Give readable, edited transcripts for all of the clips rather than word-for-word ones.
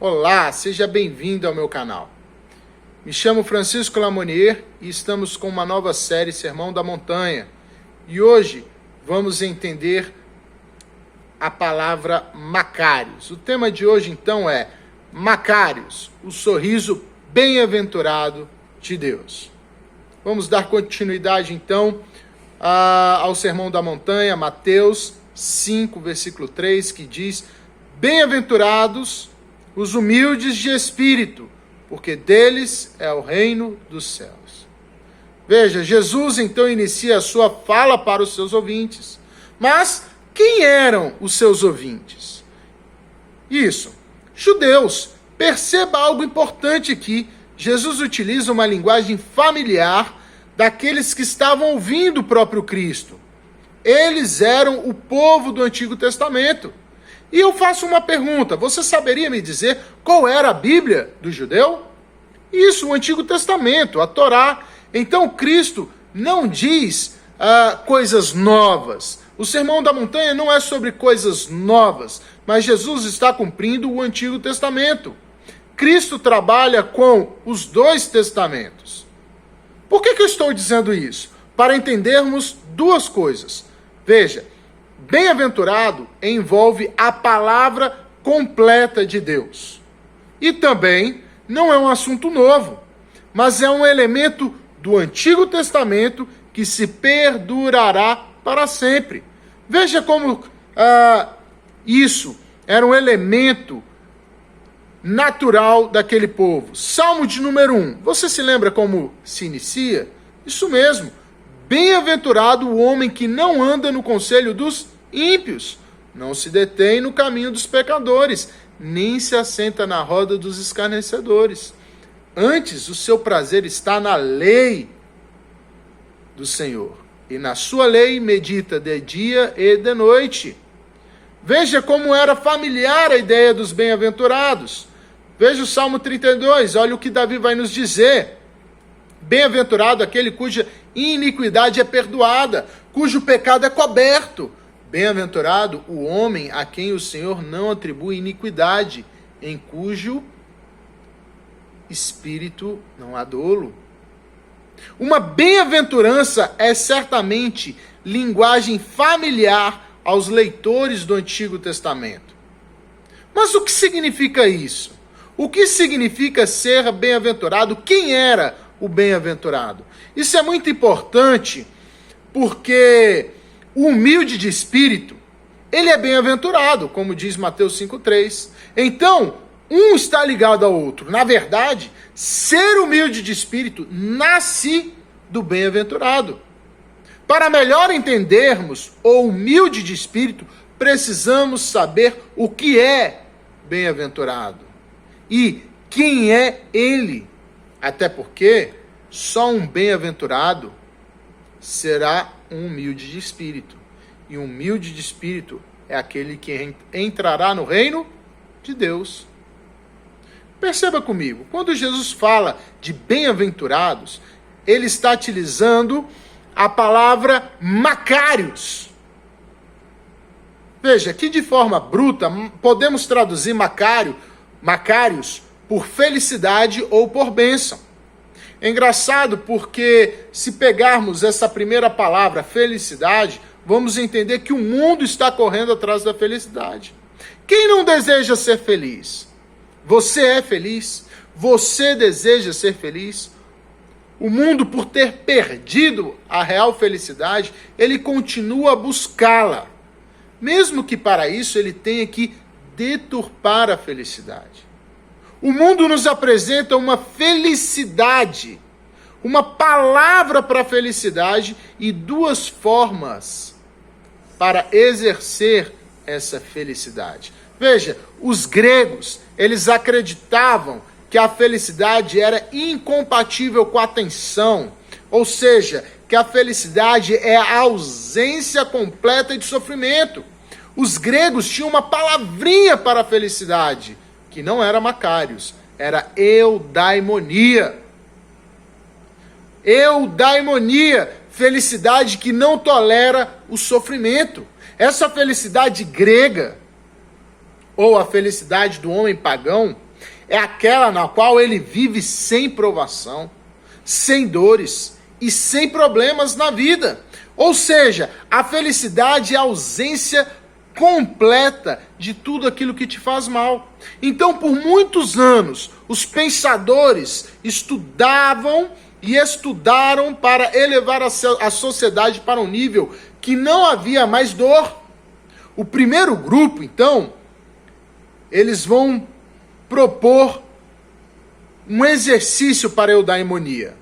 Olá, seja bem-vindo ao meu canal. Me chamo Francisco Lamonier e estamos com uma nova série Sermão da Montanha. E hoje vamos entender a palavra Macários. O tema de hoje então é Macários, o sorriso bem-aventurado de Deus. Vamos dar continuidade então ao Sermão da Montanha, Mateus 5, versículo 3, que diz: Bem-aventurados os humildes de espírito, porque deles é o reino dos céus. Veja, Jesus então inicia a sua fala para os seus ouvintes. Mas quem eram os seus ouvintes? Isso, judeus. Perceba algo importante aqui. Jesus utiliza uma linguagem familiar daqueles que estavam ouvindo o próprio Cristo. Eles eram o povo do Antigo Testamento. E eu faço uma pergunta: você saberia me dizer qual era a Bíblia do judeu? Isso, o Antigo Testamento, a Torá. Então Cristo não diz coisas novas. O Sermão da Montanha não é sobre coisas novas, mas Jesus está cumprindo o Antigo Testamento. Cristo trabalha com os dois testamentos. Por que eu estou dizendo isso? Para entendermos duas coisas. Veja, bem-aventurado envolve a palavra completa de Deus. E também não é um assunto novo, mas é um elemento do Antigo Testamento que se perdurará para sempre. Veja como isso era um elemento natural daquele povo. Salmo de número 1. Você se lembra como se inicia? Isso mesmo. Bem-aventurado o homem que não anda no conselho dos ímpios, não se detém no caminho dos pecadores, nem se assenta na roda dos escarnecedores. Antes, o seu prazer está na lei do Senhor, e na sua lei medita de dia e de noite. Veja como era familiar a ideia dos bem-aventurados. Veja o Salmo 32, olha o que Davi vai nos dizer. Bem-aventurado aquele cuja iniquidade é perdoada, cujo pecado é coberto. Bem-aventurado o homem a quem o Senhor não atribui iniquidade, em cujo espírito não há dolo. Uma bem-aventurança é certamente linguagem familiar aos leitores do Antigo Testamento. Mas o que significa isso? O que significa ser bem-aventurado? Quem era o bem-aventurado? Isso é muito importante porque o humilde de espírito, ele é bem-aventurado, como diz Mateus 5,3. Então, um está ligado ao outro. Na verdade, ser humilde de espírito nasce do bem-aventurado. Para melhor entendermos o humilde de espírito, precisamos saber o que é bem-aventurado e quem é ele. Até porque só um bem-aventurado será um humilde de espírito. E um humilde de espírito é aquele que entrará no reino de Deus. Perceba comigo, quando Jesus fala de bem-aventurados, ele está utilizando a palavra Macários. Veja, que de forma bruta podemos traduzir Macários por felicidade ou por bênção. É engraçado porque se pegarmos essa primeira palavra, felicidade, vamos entender que o mundo está correndo atrás da felicidade. Quem não deseja ser feliz? Você é feliz? Você deseja ser feliz? O mundo, por ter perdido a real felicidade, ele continua a buscá-la. Mesmo que para isso ele tenha que deturpar a felicidade. O mundo nos apresenta uma felicidade, uma palavra para a felicidade e duas formas para exercer essa felicidade. Veja, os gregos, eles acreditavam que a felicidade era incompatível com a tensão, ou seja, que a felicidade é a ausência completa de sofrimento. Os gregos tinham uma palavrinha para a felicidade, que não era Macários, era eudaimonia. Eudaimonia, felicidade que não tolera o sofrimento. Essa felicidade grega, ou a felicidade do homem pagão, é aquela na qual ele vive sem provação, sem dores e sem problemas na vida. Ou seja, a felicidade é a ausência completa de tudo aquilo que te faz mal. Então, por muitos anos, os pensadores estudavam e estudaram para elevar a sociedade para um nível que não havia mais dor. O primeiro grupo, então, eles vão propor um exercício para a eudaimonia,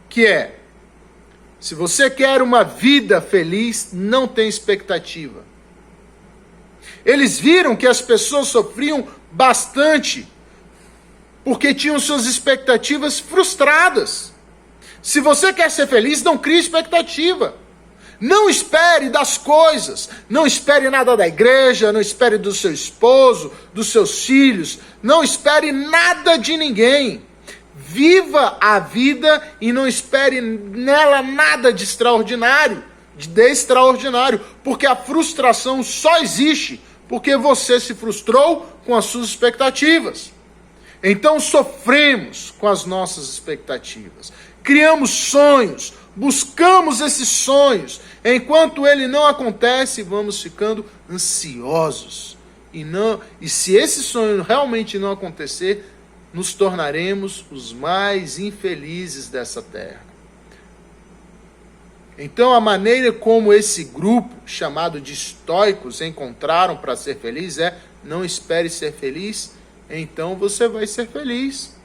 que é: se você quer uma vida feliz, não tem expectativa. Eles viram que as pessoas sofriam bastante porque tinham suas expectativas frustradas. Se você quer ser feliz, não crie expectativa. Não espere das coisas, não espere nada da igreja, não espere do seu esposo, dos seus filhos, não espere nada de ninguém. Viva a vida e não espere nela nada de extraordinário, porque a frustração só existe porque você se frustrou com as suas expectativas. Então sofremos com as nossas expectativas, criamos sonhos, buscamos esses sonhos, enquanto ele não acontece, vamos ficando ansiosos. E se esse sonho realmente não acontecer, nos tornaremos os mais infelizes dessa terra. Então, a maneira como esse grupo, chamado de estoicos, encontraram para ser feliz é: não espere ser feliz, então você vai ser feliz.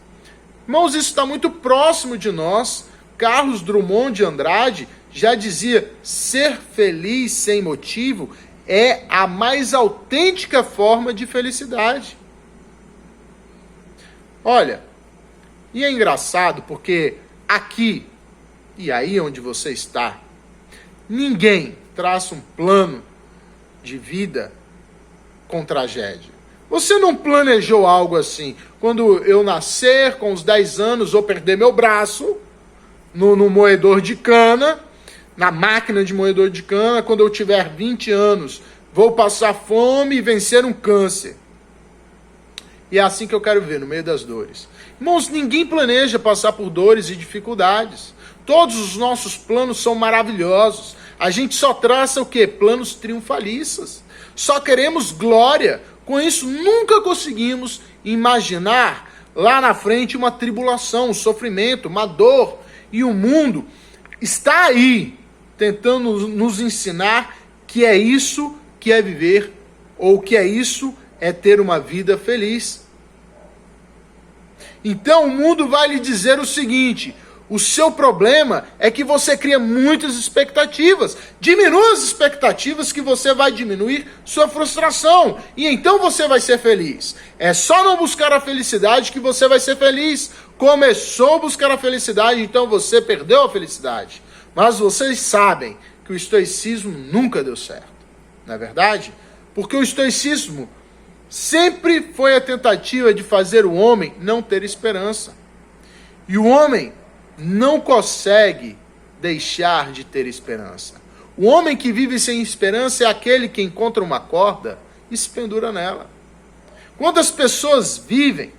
Irmãos, isso está muito próximo de nós. Carlos Drummond de Andrade já dizia: ser feliz sem motivo é a mais autêntica forma de felicidade. Olha, e é engraçado porque aqui, e aí onde você está, ninguém traça um plano de vida com tragédia. Você não planejou algo assim: quando eu nascer, com os 10 anos, vou perder meu braço no moedor de cana, na máquina de moedor de cana. Quando eu tiver 20 anos, vou passar fome e vencer um câncer. E é assim que eu quero ver, no meio das dores. Irmãos, ninguém planeja passar por dores e dificuldades. Todos os nossos planos são maravilhosos. A gente só traça o quê? Planos triunfalistas. Só queremos glória. Com isso, nunca conseguimos imaginar lá na frente uma tribulação, um sofrimento, uma dor. E o mundo está aí, tentando nos ensinar que é isso que é viver, ou que é isso é ter uma vida feliz. Então o mundo vai lhe dizer o seguinte: o seu problema é que você cria muitas expectativas. Diminua as expectativas que você vai diminuir sua frustração. E então você vai ser feliz. É só não buscar a felicidade que você vai ser feliz. Começou a buscar a felicidade, então você perdeu a felicidade. Mas vocês sabem que o estoicismo nunca deu certo. Não é verdade? Porque o estoicismo sempre foi a tentativa de fazer o homem não ter esperança. E o homem não consegue deixar de ter esperança. O homem que vive sem esperança é aquele que encontra uma corda e se pendura nela. Quando as pessoas vivem,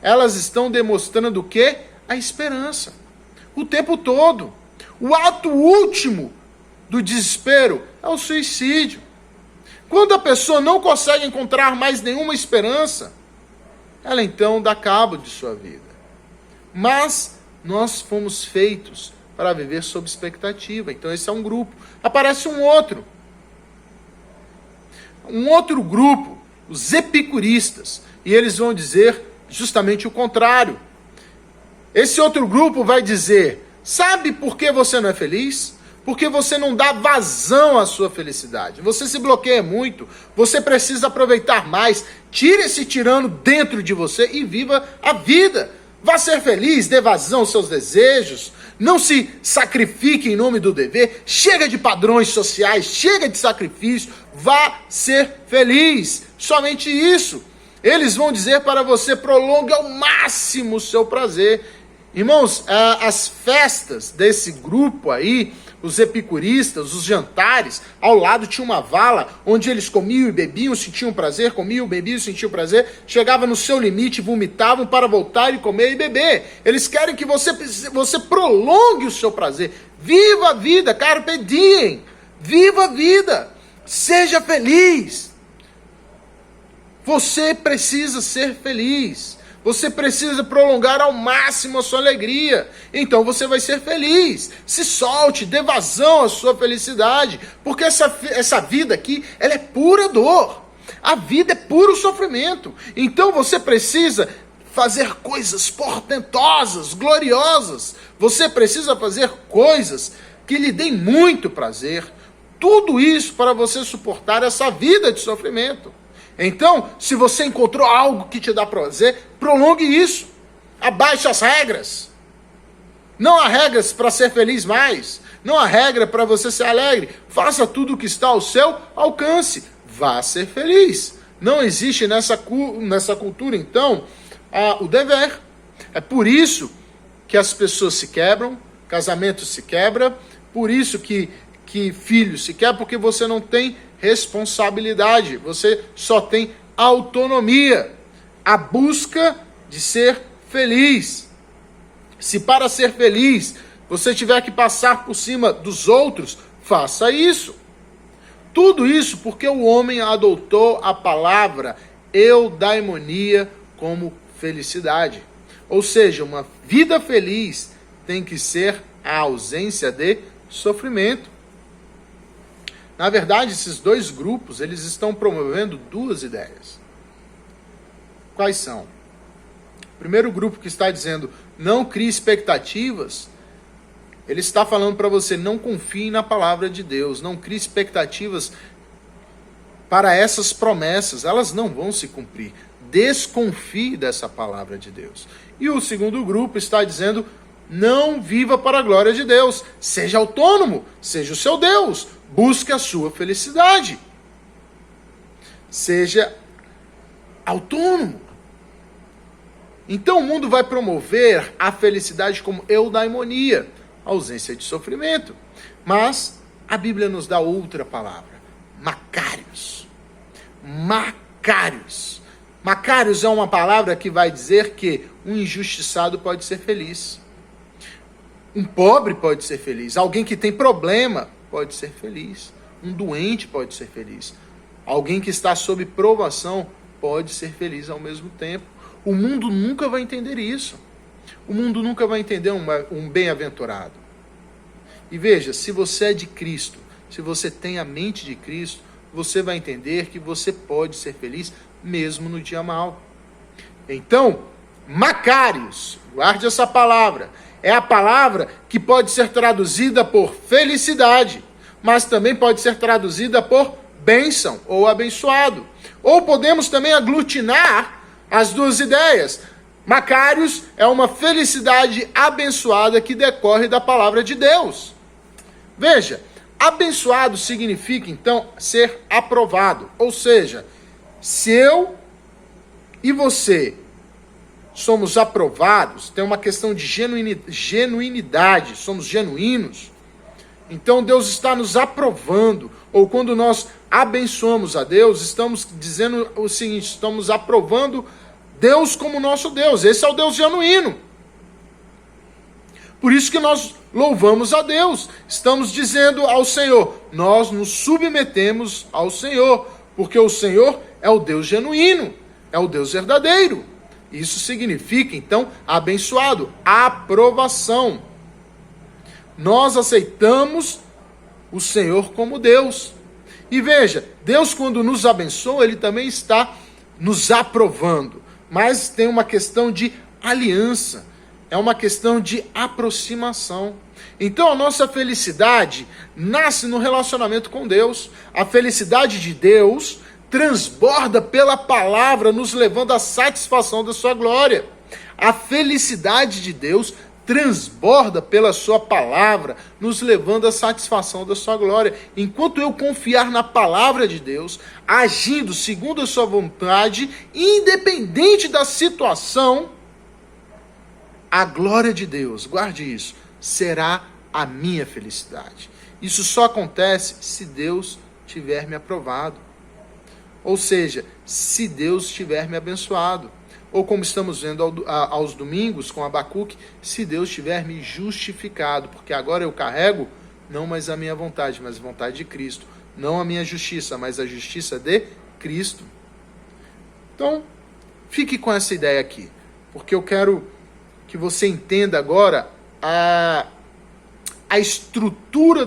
elas estão demonstrando o quê? A esperança. O tempo todo. O ato último do desespero é o suicídio. Quando a pessoa não consegue encontrar mais nenhuma esperança, ela então dá cabo de sua vida. Mas nós fomos feitos para viver sob expectativa. Então esse é um grupo. Aparece um outro grupo, os epicuristas, e eles vão dizer justamente o contrário. Esse outro grupo vai dizer: sabe por que você não é feliz? Porque você não dá vazão à sua felicidade. Você se bloqueia muito, você precisa aproveitar mais. Tire esse tirano dentro de você e viva a vida. Vá ser feliz, dê vazão aos seus desejos, não se sacrifique em nome do dever, chega de padrões sociais, chega de sacrifício, vá ser feliz, somente isso. Eles vão dizer para você: prolongue ao máximo o seu prazer. Irmãos, as festas desse grupo aí os epicuristas, os jantares, ao lado tinha uma vala onde eles comiam e bebiam, sentiam prazer, comiam, bebiam, sentiam prazer, chegava no seu limite, vomitavam para voltar e comer e beber. Eles querem que você prolongue o seu prazer. Viva a vida, carpe diem. Viva a vida. Seja feliz. Você precisa ser feliz. Você precisa prolongar ao máximo a sua alegria. Então você vai ser feliz. Se solte, dê vazão à sua felicidade. Porque essa vida aqui, ela é pura dor. A vida é puro sofrimento. Então você precisa fazer coisas portentosas, gloriosas. Você precisa fazer coisas que lhe deem muito prazer. Tudo isso para você suportar essa vida de sofrimento. Então, se você encontrou algo que te dá prazer, prolongue isso. Abaixe as regras. Não há regras para ser feliz mais. Não há regra para você ser alegre. Faça tudo o que está ao seu alcance. Vá ser feliz. Não existe nessa cultura, então, o dever. É por isso que as pessoas se quebram, casamento se quebra, por isso que filhos se quebram, porque você não tem responsabilidade, você só tem autonomia, a busca de ser feliz. Se para ser feliz você tiver que passar por cima dos outros, faça isso. Tudo isso porque o homem adotou a palavra eudaimonia como felicidade. Ou seja, uma vida feliz tem que ser a ausência de sofrimento. Na verdade, esses dois grupos, eles estão promovendo duas ideias. Quais são? O primeiro grupo que está dizendo, não crie expectativas, ele está falando para você, não confie na palavra de Deus, não crie expectativas para essas promessas, elas não vão se cumprir. Desconfie dessa palavra de Deus. E o segundo grupo está dizendo, não viva para a glória de Deus, seja autônomo, seja o seu Deus, busque a sua felicidade. Seja autônomo. Então o mundo vai promover a felicidade como eudaimonia, ausência de sofrimento. Mas a Bíblia nos dá outra palavra, Macários. Macários. Macários é uma palavra que vai dizer que um injustiçado pode ser feliz. Um pobre pode ser feliz. Alguém que tem problema pode ser feliz. Um doente pode ser feliz. Alguém que está sob provação pode ser feliz ao mesmo tempo. O mundo nunca vai entender isso. O mundo nunca vai entender um bem-aventurado. E veja, se você é de Cristo, se você tem a mente de Cristo, você vai entender que você pode ser feliz mesmo no dia mau. Então, Macários, guarde essa palavra. É a palavra que pode ser traduzida por felicidade, mas também pode ser traduzida por bênção ou abençoado. Ou podemos também aglutinar as duas ideias. Macários é uma felicidade abençoada que decorre da palavra de Deus. Veja, abençoado significa então ser aprovado. Ou seja, se eu e você somos aprovados, tem uma questão de genuinidade, somos genuínos, então Deus está nos aprovando, ou quando nós abençoamos a Deus, estamos dizendo o seguinte, estamos aprovando Deus como nosso Deus, esse é o Deus genuíno. Por isso que nós louvamos a Deus, estamos dizendo ao Senhor, nós nos submetemos ao Senhor, porque o Senhor é o Deus genuíno, é o Deus verdadeiro. Isso significa, então, abençoado, aprovação. Nós aceitamos o Senhor como Deus. E veja, Deus quando nos abençoa, Ele também está nos aprovando. Mas tem uma questão de aliança, é uma questão de aproximação. Então a nossa felicidade nasce no relacionamento com Deus. A felicidade de Deus transborda pela palavra, nos levando à satisfação da sua glória. A felicidade de Deus transborda pela sua palavra, nos levando à satisfação da sua glória. Enquanto eu confiar na palavra de Deus, agindo segundo a sua vontade, independente da situação, a glória de Deus, guarde isso, será a minha felicidade. Isso só acontece se Deus tiver me aprovado. Ou seja, se Deus tiver me abençoado. Ou como estamos vendo aos domingos com Abacuque, se Deus tiver me justificado. Porque agora eu carrego não mais a minha vontade, mas a vontade de Cristo. Não a minha justiça, mas a justiça de Cristo. Então, fique com essa ideia aqui. Porque eu quero que você entenda agora a estrutura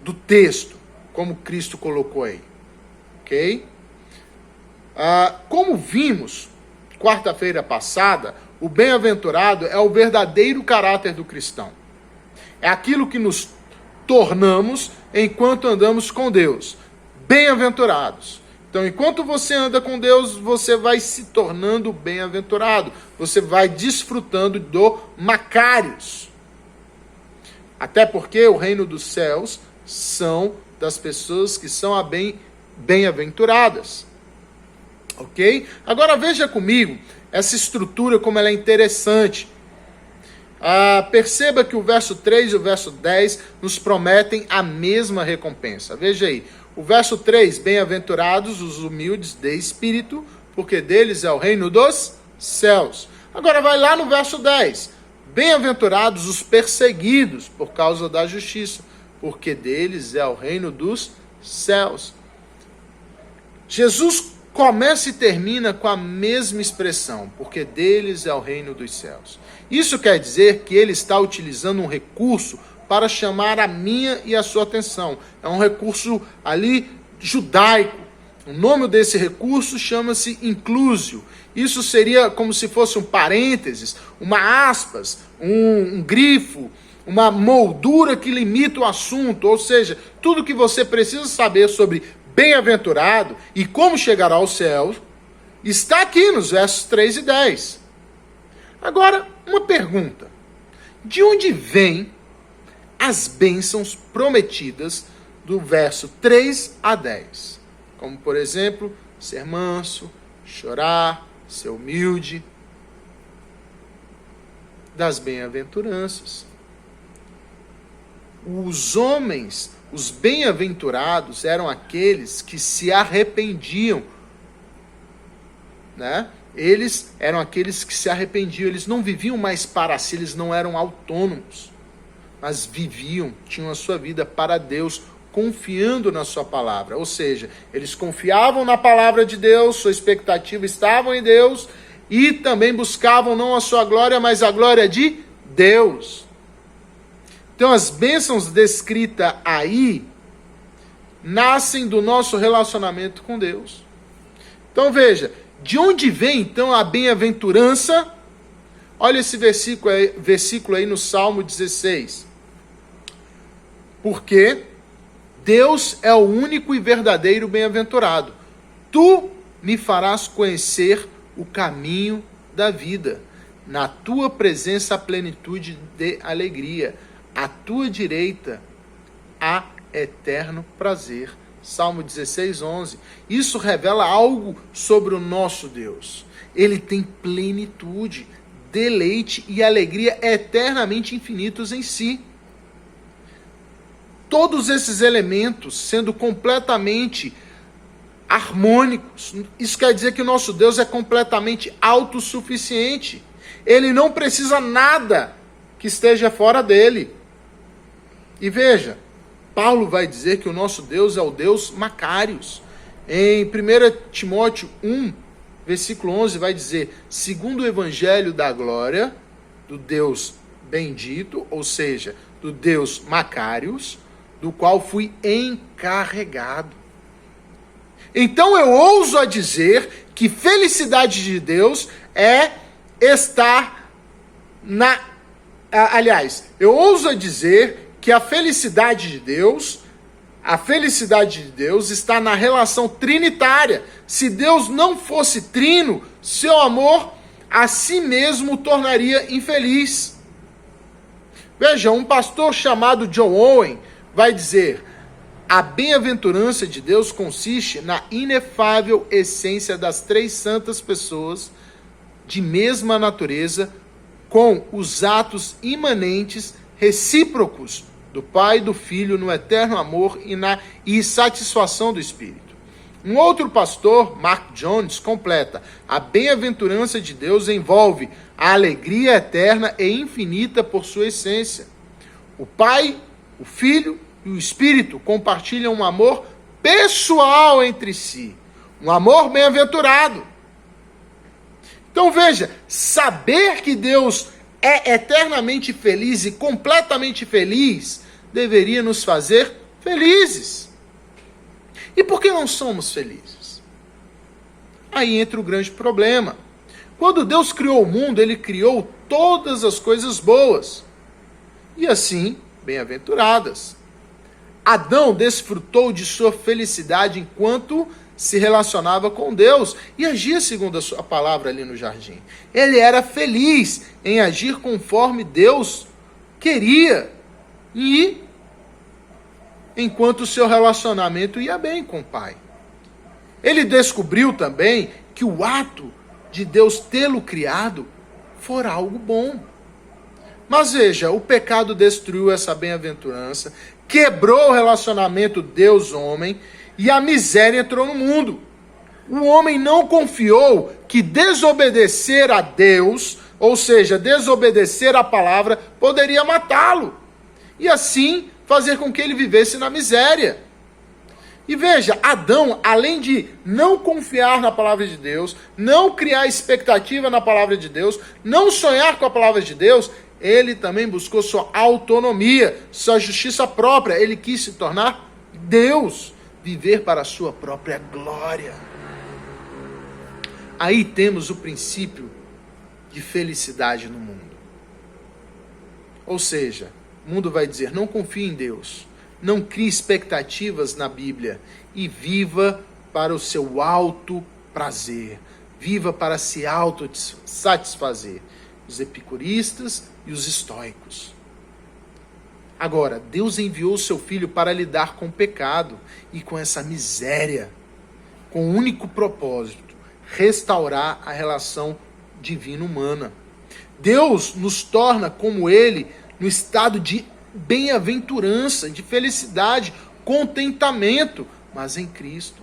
do texto, como Cristo colocou aí. Ok? Como vimos quarta-feira passada, o bem-aventurado é o verdadeiro caráter do cristão. É aquilo que nos tornamos enquanto andamos com Deus. Bem-aventurados. Então, enquanto você anda com Deus, você vai se tornando bem-aventurado. Você vai desfrutando do Macários. Até porque o reino dos céus são das pessoas que são bem-aventuradas. Ok? Agora veja comigo essa estrutura, como ela é interessante. Perceba que o verso 3 e o verso 10 nos prometem a mesma recompensa. Veja aí. O verso 3, bem-aventurados os humildes de espírito, porque deles é o reino dos céus. Agora vai lá no verso 10. Bem-aventurados os perseguidos por causa da justiça, porque deles é o reino dos céus. Jesus começa e termina com a mesma expressão, porque deles é o reino dos céus. Isso quer dizer que ele está utilizando um recurso para chamar a minha e a sua atenção. É um recurso ali judaico. O nome desse recurso chama-se inclusio. Isso seria como se fosse um parênteses, uma aspas, um grifo, uma moldura que limita o assunto. Ou seja, tudo que você precisa saber sobre bem-aventurado e como chegar ao céu está aqui nos versos 3 e 10. Agora, uma pergunta. De onde vêm as bênçãos prometidas do verso 3 a 10? Como, por exemplo, ser manso, chorar, ser humilde. Das bem-aventuranças. Os homens, os bem-aventurados, eram aqueles que se arrependiam, né? Eles eram aqueles que se arrependiam, eles não viviam mais para si, eles não eram autônomos, mas viviam, tinham a sua vida para Deus, confiando na sua palavra. Ou seja, eles confiavam na palavra de Deus, sua expectativa estava em Deus, e também buscavam não a sua glória, mas a glória de Deus. Então as bênçãos descritas aí nascem do nosso relacionamento com Deus. Então veja, de onde vem então a bem-aventurança? Olha esse versículo aí no Salmo 16. Porque Deus é o único e verdadeiro bem-aventurado. Tu me farás conhecer o caminho da vida. Na tua presença a plenitude de alegria. À tua direita há eterno prazer. Salmo 16, 11. Isso revela algo sobre o nosso Deus. Ele tem plenitude, deleite e alegria eternamente infinitos em si. Todos esses elementos sendo completamente harmônicos. Isso quer dizer que o nosso Deus é completamente autossuficiente. Ele não precisa nada que esteja fora dele. E veja, Paulo vai dizer que o nosso Deus é o Deus Macários. Em 1 Timóteo 1, versículo 11, vai dizer, segundo o evangelho da glória do Deus bendito, ou seja, do Deus Macários, do qual fui encarregado. Então eu ouso a dizer que felicidade de Deus é estar na... Aliás, eu ouso a dizer que a felicidade de Deus está na relação trinitária. Se Deus não fosse trino, seu amor a si mesmo o tornaria infeliz. Veja, um pastor chamado John Owen vai dizer, a bem-aventurança de Deus consiste na inefável essência das três santas pessoas de mesma natureza, com os atos imanentes recíprocos do Pai e do Filho no eterno amor e satisfação do Espírito. Um outro pastor, Mark Jones, completa: a bem-aventurança de Deus envolve a alegria eterna e infinita por sua essência. O Pai, o Filho e o Espírito compartilham um amor pessoal entre si, um amor bem-aventurado. Então veja, saber que Deus é eternamente feliz e completamente feliz deveria nos fazer felizes. E por que não somos felizes? Aí entra o grande problema. Quando Deus criou o mundo, Ele criou todas as coisas boas, e assim, bem-aventuradas. Adão desfrutou de sua felicidade enquanto se relacionava com Deus e agia segundo a sua palavra ali no jardim. Ele era feliz em agir conforme Deus queria, e enquanto o seu relacionamento ia bem com o Pai. Ele descobriu também que o ato de Deus tê-lo criado fora algo bom. Mas veja, o pecado destruiu essa bem-aventurança, quebrou o relacionamento Deus-homem e a miséria entrou no mundo. O homem não confiou que desobedecer a Deus, ou seja, desobedecer a palavra, poderia matá-lo e assim fazer com que ele vivesse na miséria. E veja, Adão, além de não confiar na palavra de Deus, não criar expectativa na palavra de Deus, não sonhar com a palavra de Deus, ele também buscou sua autonomia, sua justiça própria. Ele quis se tornar Deus, viver para a sua própria glória. Aí temos o princípio de felicidade no mundo. Ou seja, o mundo vai dizer: não confie em Deus, não crie expectativas na Bíblia e viva para o seu alto prazer, viva para se auto-satisfazer. Os epicuristas e os estoicos. Agora, Deus enviou o seu Filho para lidar com o pecado e com essa miséria, com o único propósito: restaurar a relação divina-humana. Deus nos torna como Ele no estado de bem-aventurança, de felicidade, contentamento, mas em Cristo.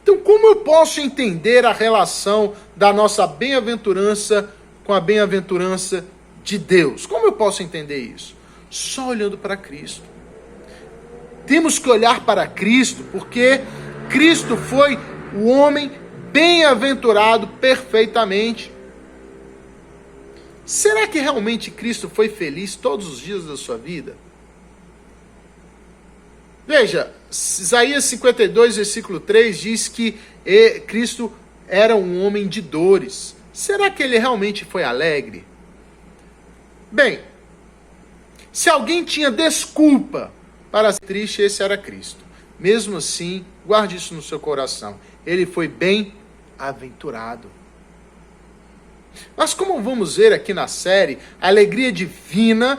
Então, como eu posso entender a relação da nossa bem-aventurança com a bem-aventurança de Deus? Como eu posso entender isso? Só olhando para Cristo. Temos que olhar para Cristo, porque Cristo foi o homem bem-aventurado perfeitamente. Será que realmente Cristo foi feliz todos os dias da sua vida? Veja, Isaías 52, versículo 3 diz que Cristo era um homem de dores. Será que ele realmente foi alegre? Bem, se alguém tinha desculpa para ser triste, esse era Cristo. Mesmo assim, guarde isso no seu coração. Ele foi bem-aventurado. Mas como vamos ver aqui na série, alegria divina,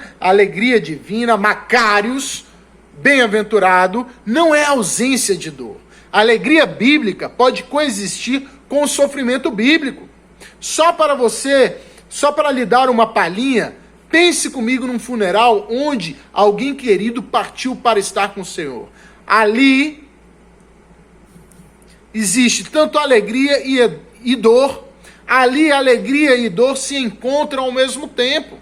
Macários, bem-aventurado, não é ausência de dor. A alegria bíblica pode coexistir com o sofrimento bíblico. Só para lhe dar uma palhinha, pense comigo num funeral onde alguém querido partiu para estar com o Senhor. Ali existe tanto alegria e dor. Ali alegria e dor se encontram ao mesmo tempo.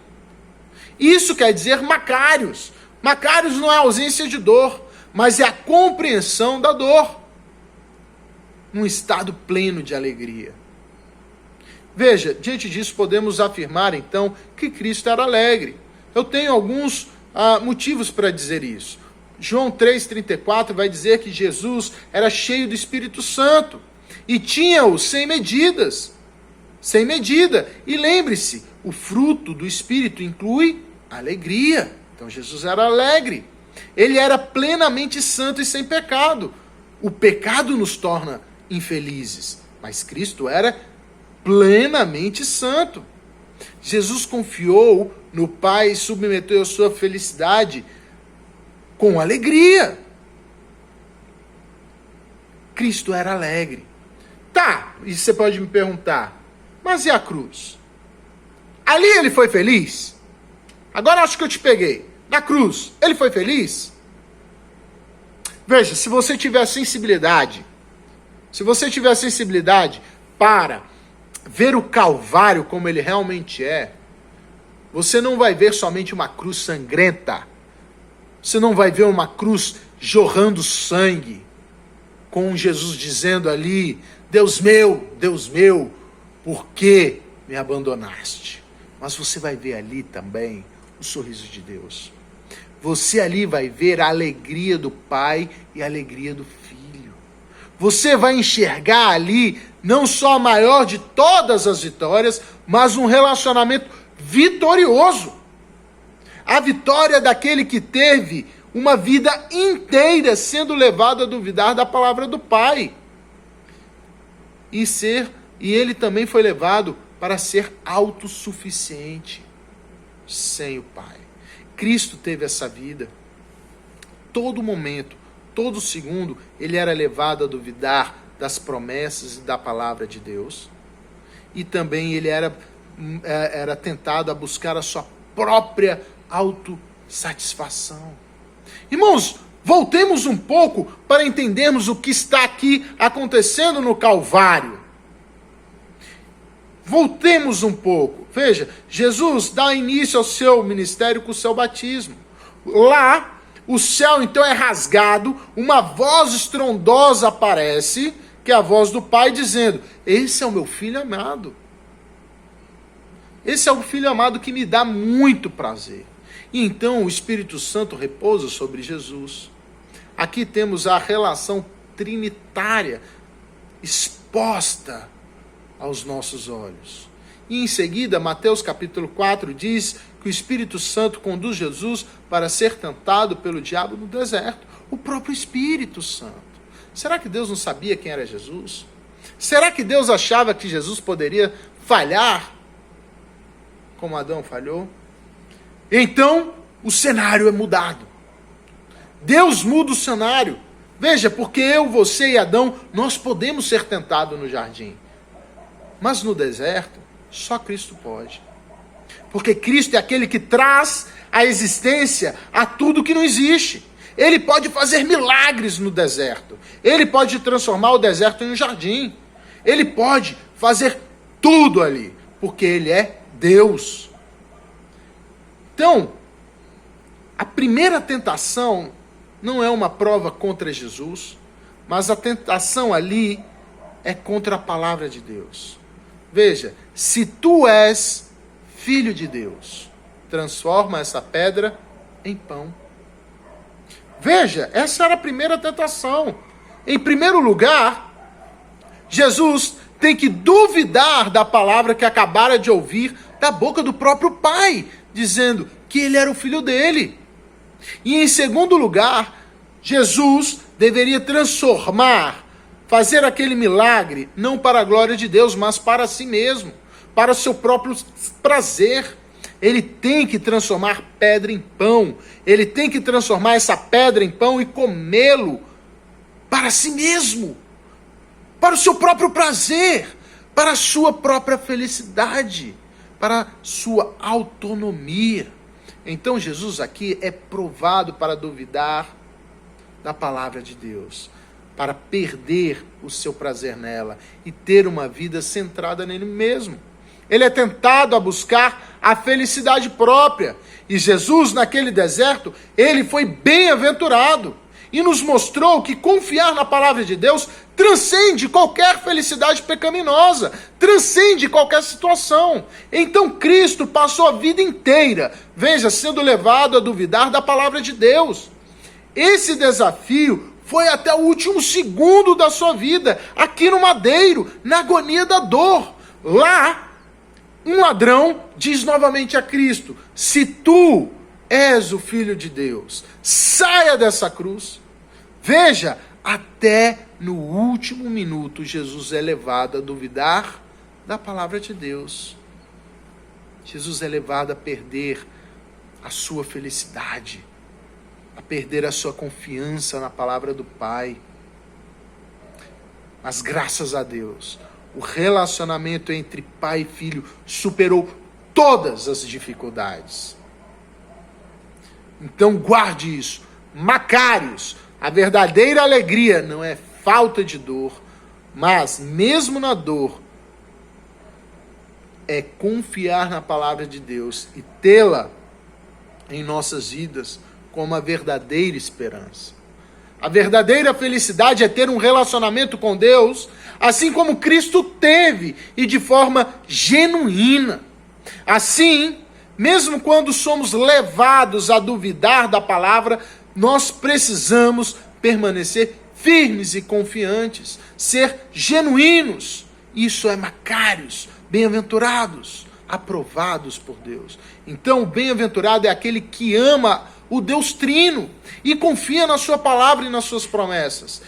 Isso quer dizer Macários. Macários não é ausência de dor, mas é a compreensão da dor, num estado pleno de alegria. Veja, diante disso podemos afirmar então que Cristo era alegre. Eu tenho alguns motivos para dizer isso. João 3,34 vai dizer que Jesus era cheio do Espírito Santo e tinha-o sem medida. E lembre-se, o fruto do Espírito inclui alegria. Então Jesus era alegre. Ele era plenamente santo e sem pecado. O pecado nos torna infelizes, mas Cristo era plenamente santo. Jesus confiou no Pai e submeteu a sua felicidade com alegria. Cristo era alegre. Tá, e você pode me perguntar, mas e a cruz? Ali ele foi feliz? Agora acho que eu te peguei. Na cruz, ele foi feliz? Veja, se você tiver sensibilidade para ver o Calvário como ele realmente é, você não vai ver somente uma cruz sangrenta. Você não vai ver uma cruz jorrando sangue, com Jesus dizendo ali, Deus meu, por que me abandonaste? Mas você vai ver ali também o sorriso de Deus. Você ali vai ver a alegria do Pai e a alegria do Filho. Você vai enxergar ali não só a maior de todas as vitórias, mas um relacionamento vitorioso. A vitória daquele que teve uma vida inteira sendo levado a duvidar da palavra do Pai. E ele também foi levado para ser autossuficiente sem o Pai. Cristo teve essa vida. Todo momento, todo segundo, ele era levado a duvidar das promessas e da palavra de Deus. E também ele era tentado a buscar a sua própria autossatisfação. Irmãos, voltemos um pouco para entendermos o que está aqui acontecendo no Calvário. Voltemos um pouco. Veja, Jesus dá início ao seu ministério com o seu batismo. Lá, o céu então é rasgado, uma voz estrondosa aparece, que é a voz do Pai, dizendo, esse é o meu filho amado. Esse é o filho amado que me dá muito prazer. E então o Espírito Santo repousa sobre Jesus. Aqui temos a relação trinitária exposta aos nossos olhos. E em seguida, Mateus capítulo 4 diz que o Espírito Santo conduz Jesus para ser tentado pelo diabo no deserto. O próprio Espírito Santo. Será que Deus não sabia quem era Jesus? Será que Deus achava que Jesus poderia falhar como Adão falhou? Então, o cenário é mudado. Deus muda o cenário. Veja, porque eu, você e Adão, nós podemos ser tentados no jardim. Mas no deserto, só Cristo pode. Porque Cristo é aquele que traz a existência a tudo que não existe. Ele pode fazer milagres no deserto. Ele pode transformar o deserto em um jardim. Ele pode fazer tudo ali. Porque Ele é Deus. Então, a primeira tentação não é uma prova contra Jesus, mas a tentação ali é contra a palavra de Deus. Veja, se tu és filho de Deus, transforma essa pedra em pão. Veja, essa era a primeira tentação. Em primeiro lugar, Jesus tem que duvidar da palavra que acabara de ouvir da boca do próprio Pai, dizendo que ele era o filho dele. E em segundo lugar, Jesus deveria fazer aquele milagre, não para a glória de Deus, mas para si mesmo, para o seu próprio prazer. Ele tem que transformar pedra em pão, ele tem que transformar essa pedra em pão e comê-lo para si mesmo, para o seu próprio prazer, para a sua própria felicidade, para a sua autonomia. Então Jesus aqui é provado para duvidar da palavra de Deus, para perder o seu prazer nela e ter uma vida centrada nele mesmo. Ele é tentado a buscar a felicidade própria. E Jesus, naquele deserto, ele foi bem-aventurado e nos mostrou que confiar na palavra de Deus transcende qualquer felicidade pecaminosa, transcende qualquer situação. Então Cristo passou a vida inteira, veja, sendo levado a duvidar da palavra de Deus. Esse desafio foi até o último segundo da sua vida, aqui no madeiro, na agonia da dor. Lá, um ladrão diz novamente a Cristo, se tu és o Filho de Deus, saia dessa cruz. Veja, até no último minuto, Jesus é levado a duvidar da palavra de Deus. Jesus é levado a perder a sua felicidade, a perder a sua confiança na palavra do Pai. Mas graças a Deus, o relacionamento entre pai e filho superou todas as dificuldades. Então guarde isso. Macários, a verdadeira alegria não é falta de dor, mas mesmo na dor, é confiar na palavra de Deus e tê-la em nossas vidas como a verdadeira esperança. A verdadeira felicidade é ter um relacionamento com Deus, assim como Cristo teve, e de forma genuína. Assim, mesmo quando somos levados a duvidar da palavra, nós precisamos permanecer firmes e confiantes, ser genuínos. Isso é macários, bem-aventurados, aprovados por Deus. Então, o bem-aventurado é aquele que ama o Deus Trino e confia na sua palavra e nas suas promessas.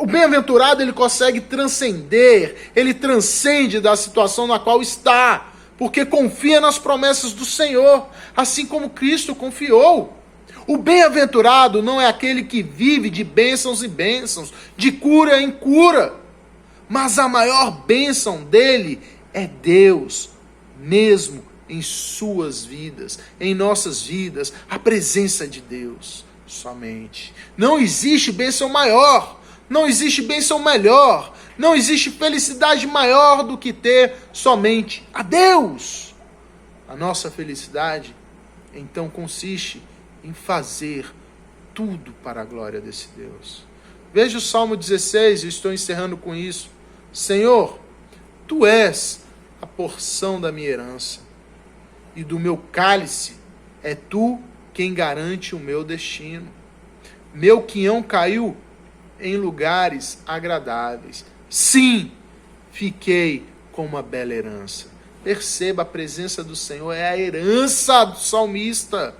O bem-aventurado, ele consegue transcender, ele transcende da situação na qual está, porque confia nas promessas do Senhor, assim como Cristo confiou. O bem-aventurado não é aquele que vive de bênçãos e bênçãos, de cura em cura, mas a maior bênção dele é Deus, mesmo em suas vidas, em nossas vidas, a presença de Deus somente. Não existe bênção maior, não existe bênção melhor, não existe felicidade maior do que ter somente a Deus. A nossa felicidade, então, consiste em fazer tudo para a glória desse Deus. Veja o Salmo 16, eu estou encerrando com isso. Senhor, Tu és a porção da minha herança, e do meu cálice é Tu quem garante o meu destino. Meu quinhão caiu em lugares agradáveis. Sim, fiquei com uma bela herança. Perceba, a presença do Senhor é a herança do salmista.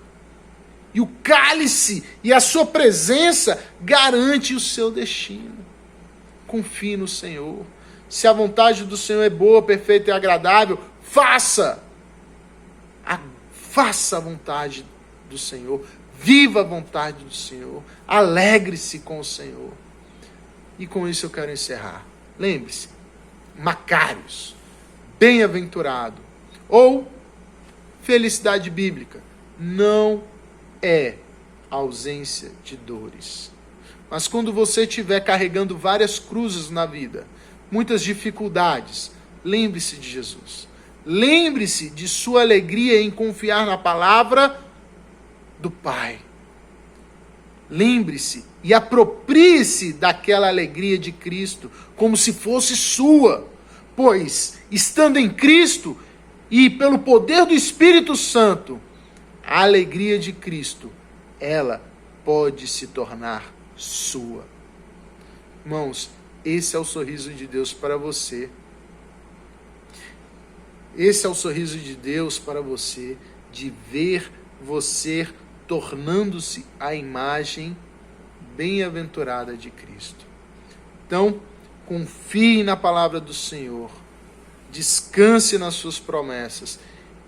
E o cálice e a sua presença garante o seu destino. Confie no Senhor. Se a vontade do Senhor é boa, perfeita e agradável, faça. Faça a vontade do Senhor. Viva a vontade do Senhor. Alegre-se com o Senhor. E com isso eu quero encerrar. Lembre-se, macários, bem-aventurado, ou felicidade bíblica, não é ausência de dores. Mas quando você estiver carregando várias cruzes na vida, muitas dificuldades, lembre-se de Jesus. Lembre-se de sua alegria em confiar na palavra do Pai. Lembre-se e aproprie-se daquela alegria de Cristo, como se fosse sua. Pois, estando em Cristo e pelo poder do Espírito Santo, a alegria de Cristo, ela pode se tornar sua. Irmãos, esse é o sorriso de Deus para você. Esse é o sorriso de Deus para você, de ver você tornando-se a imagem bem-aventurada de Cristo. Então, confie na palavra do Senhor, descanse nas suas promessas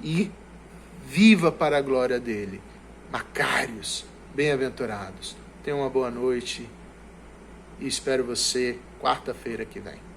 e viva para a glória dele. Macários, bem-aventurados. Tenha uma boa noite e espero você quarta-feira que vem.